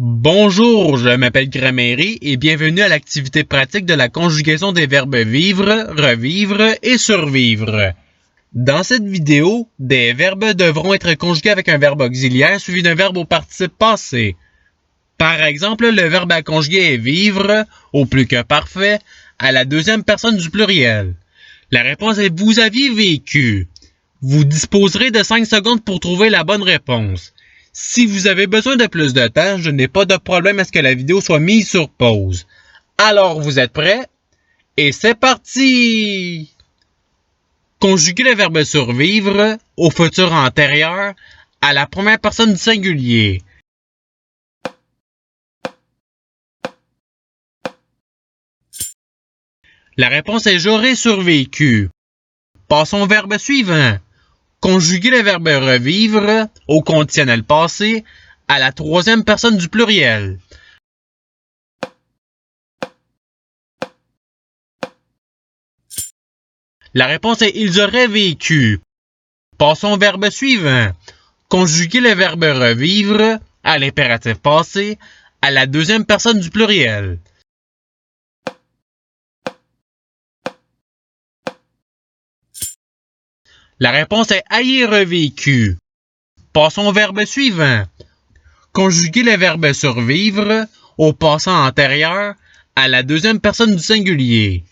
Bonjour, je m'appelle Gramairy et bienvenue à l'activité pratique de la conjugaison des verbes vivre, revivre et survivre. Dans cette vidéo, des verbes devront être conjugués avec un verbe auxiliaire suivi d'un verbe au participe passé. Par exemple, le verbe à conjuguer est vivre, au plus que parfait, à la deuxième personne du pluriel. La réponse est vous aviez vécu. Vous disposerez de 5 secondes pour trouver la bonne réponse. Si vous avez besoin de plus de temps, je n'ai pas de problème à ce que la vidéo soit mise sur pause. Alors, vous êtes prêts? Et c'est parti! Conjuguez le verbe survivre au futur antérieur à la première personne du singulier. La réponse est j'aurais survécu. Passons au verbe suivant. Conjuguer le verbe revivre au conditionnel passé à la troisième personne du pluriel. La réponse est ils auraient vécu. Passons au verbe suivant. Conjuguer le verbe revivre à l'impératif passé à la deuxième personne du pluriel. La réponse est ayez revécu. Passons au verbe suivant. Conjuguer le verbe survivre au passant antérieur à la deuxième personne du singulier.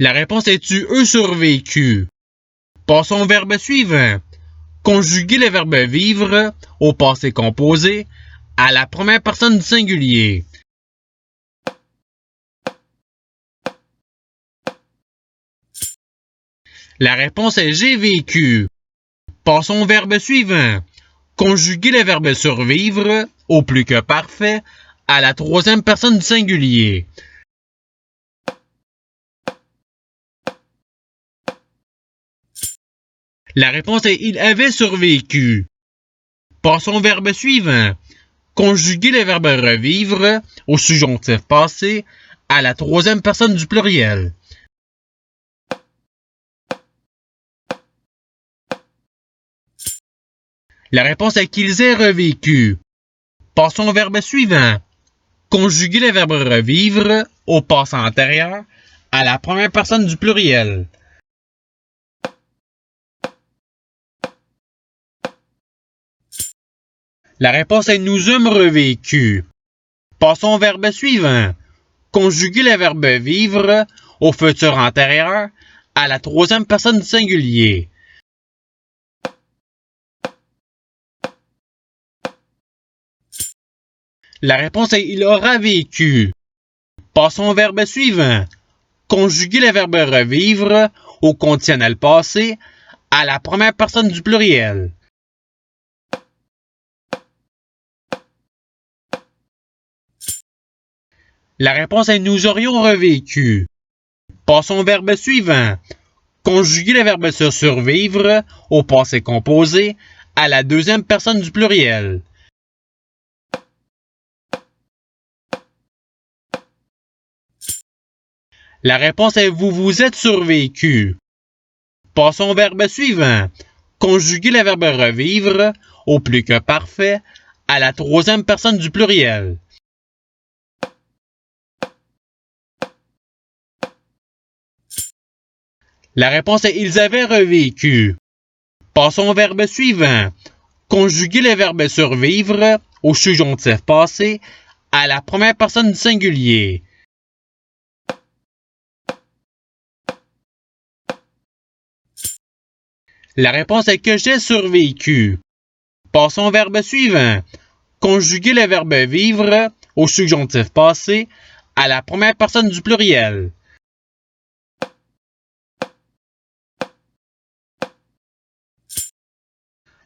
La réponse est tu eux survécu. Passons au verbe suivant. Conjuguer le verbe vivre au passé composé à la première personne du singulier. La réponse est j'ai vécu. Passons au verbe suivant. Conjuguer le verbe survivre au plus que parfait à la troisième personne du singulier. La réponse est il avait survécu. Passons au verbe suivant. Conjuguer le verbe revivre au subjonctif passé à la troisième personne du pluriel. La réponse est qu'ils aient revécu. Passons au verbe suivant. Conjuguer le verbe revivre au passé antérieur à la première personne du pluriel. La réponse est nous eûmes revécu. Passons au verbe suivant. Conjuguer le verbe vivre au futur antérieur à la troisième personne du singulier. La réponse est il aura vécu. Passons au verbe suivant. Conjuguer le verbe revivre au conditionnel passé à la première personne du pluriel. La réponse est nous aurions revécu. Passons au verbe suivant. Conjuguer le verbe se survivre au passé composé à la deuxième personne du pluriel. La réponse est vous vous êtes survécu. Passons au verbe suivant. Conjuguer le verbe revivre au plus que parfait à la troisième personne du pluriel. La réponse est ils avaient revécu. Passons au verbe suivant. Conjuguer le verbe survivre au subjonctif passé à la première personne du singulier. La réponse est que j'ai survécu. Passons au verbe suivant. Conjuguer le verbe vivre au subjonctif passé à la première personne du pluriel.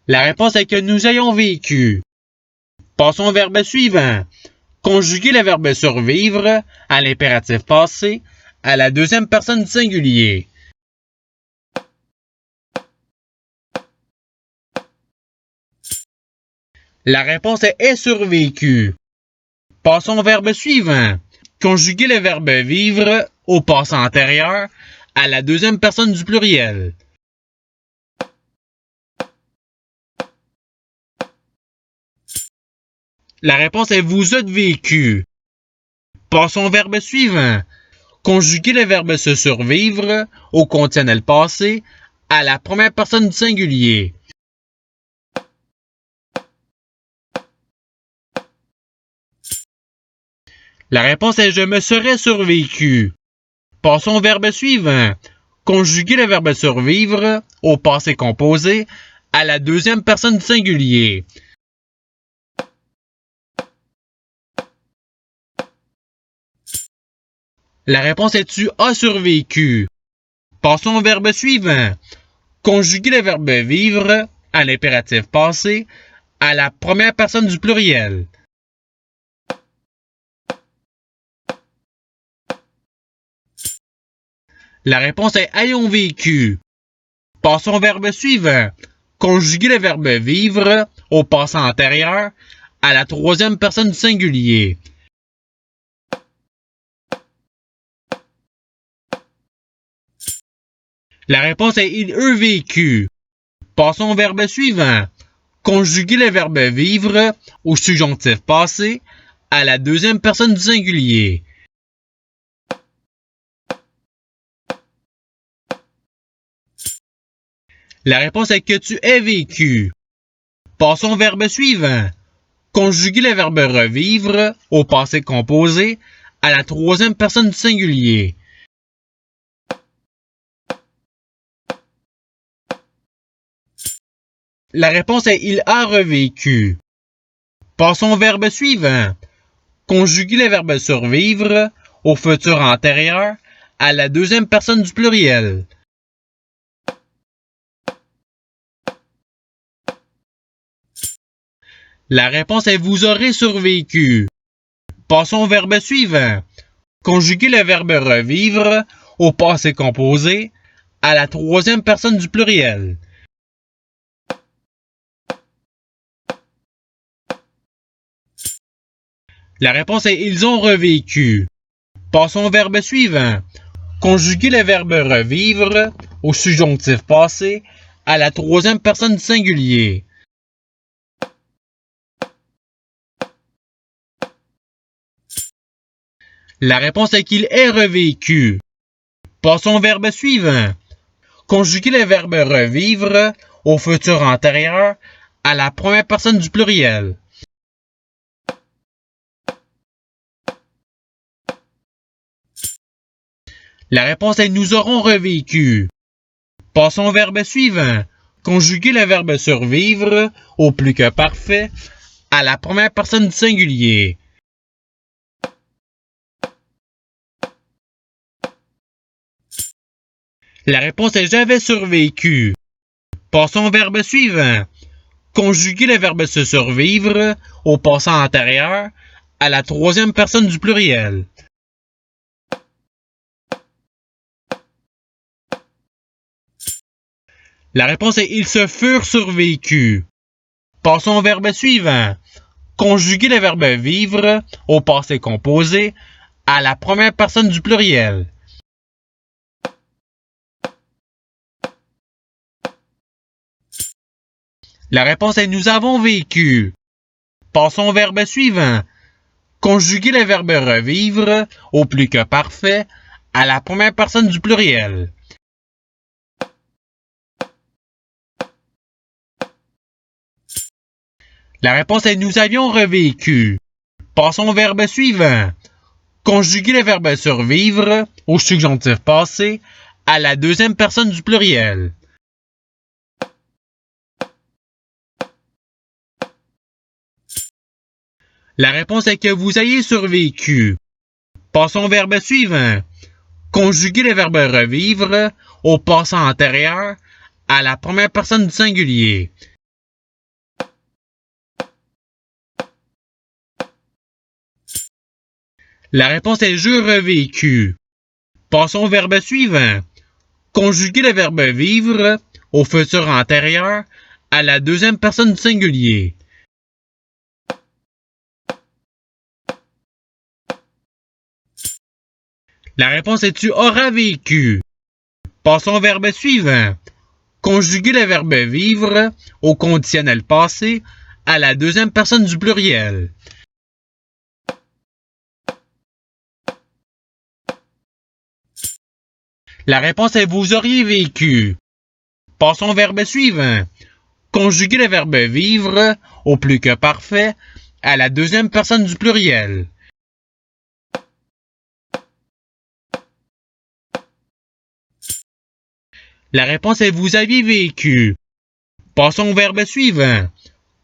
La réponse est que nous ayons vécu. Passons au verbe suivant. Conjuguer le verbe survivre à l'impératif passé à la deuxième personne du singulier. La réponse est survécu. Passons au verbe suivant. Conjuguer le verbe vivre au passé antérieur à la deuxième personne du pluriel. La réponse est vous êtes vécu. Passons au verbe suivant. Conjuguez le verbe se survivre au conditionnel passé à la première personne du singulier. La réponse est je me serais survécu. Passons au verbe suivant. Conjuguez le verbe survivre au passé composé à la deuxième personne du singulier. La réponse est tu as survécu. Passons au verbe suivant. Conjuguez le verbe vivre à l'impératif passé à la première personne du pluriel. La réponse est ayons vécu. Passons au verbe suivant. Conjuguez le verbe vivre au passé antérieur à la troisième personne du singulier. La réponse est il eut vécu. Passons au verbe suivant. Conjuguez le verbe vivre au subjonctif passé à la deuxième personne du singulier. La réponse est que tu aies vécu. Passons au verbe suivant. Conjuguez le verbe revivre au passé composé à la troisième personne du singulier. La réponse est il a revécu. Passons au verbe suivant. Conjuguez le verbe survivre au futur antérieur à la deuxième personne du pluriel. La réponse est vous aurez survécu. Passons au verbe suivant. Conjuguez le verbe revivre au passé composé à la troisième personne du pluriel. La réponse est ils ont revécu. Passons au verbe suivant. Conjuguez le verbe revivre au subjonctif passé à la troisième personne du singulier. La réponse est qu'il est revécu. Passons au verbe suivant. Conjuguez le verbe revivre au futur antérieur à la première personne du pluriel. La réponse est nous aurons revécu. Passons au verbe suivant. Conjuguez le verbe survivre au plus que parfait à la première personne du singulier. La réponse est j'avais survécu. Passons au verbe suivant. Conjuguez le verbe se survivre au passé antérieur à la troisième personne du pluriel. La réponse est ils se furent survécus. Passons au verbe suivant. Conjuguez le verbe vivre au passé composé à la première personne du pluriel. La réponse est nous avons vécu. Passons au verbe suivant. Conjuguez le verbe revivre au plus que parfait à la première personne du pluriel. La réponse est nous avions revécu. Passons au verbe suivant. Conjuguez le verbe survivre au subjonctif passé à la deuxième personne du pluriel. La réponse est que vous ayez survécu. Passons au verbe suivant. Conjuguez le verbe revivre au passé antérieur à la première personne du singulier. La réponse est je revécu. Passons au verbe suivant. Conjuguez le verbe vivre au futur antérieur à la deuxième personne du singulier. La réponse est tu auras vécu. Passons au verbe suivant. Conjuguez le verbe vivre au conditionnel passé à la deuxième personne du pluriel. La réponse est vous auriez vécu. Passons au verbe suivant. Conjuguer le verbe vivre au plus que parfait à la deuxième personne du pluriel. La réponse est vous aviez vécu. Passons au verbe suivant.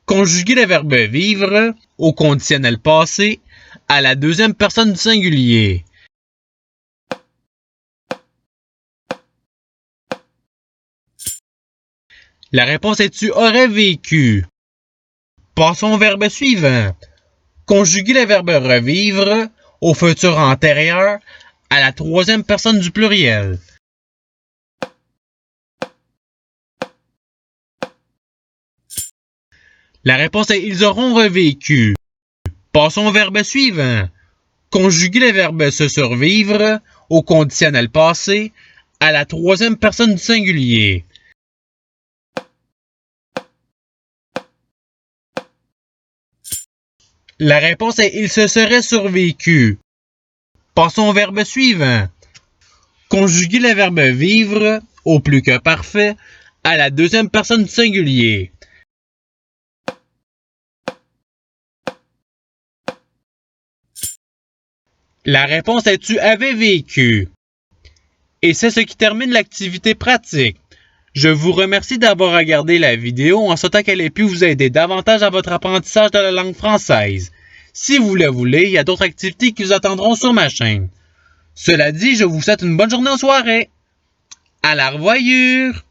Conjuguer le verbe vivre au conditionnel passé à la deuxième personne du singulier. La réponse est tu aurais vécu. Passons au verbe suivant. Conjuguer le verbe revivre au futur antérieur à la troisième personne du pluriel. La réponse est ils auront revécu. Passons au verbe suivant. Conjuguer le verbe se survivre au conditionnel passé à la troisième personne du singulier. La réponse est il se serait survécu. Passons au verbe suivant. Conjuguer le verbe vivre au plus que parfait à la deuxième personne du singulier. La réponse est tu avais vécu. Et c'est ce qui termine l'activité pratique. Je vous remercie d'avoir regardé la vidéo en souhaitant qu'elle ait pu vous aider davantage à votre apprentissage de la langue française. Si vous le voulez, il y a d'autres activités qui vous attendront sur ma chaîne. Cela dit, je vous souhaite une bonne journée en soirée. À la revoyure!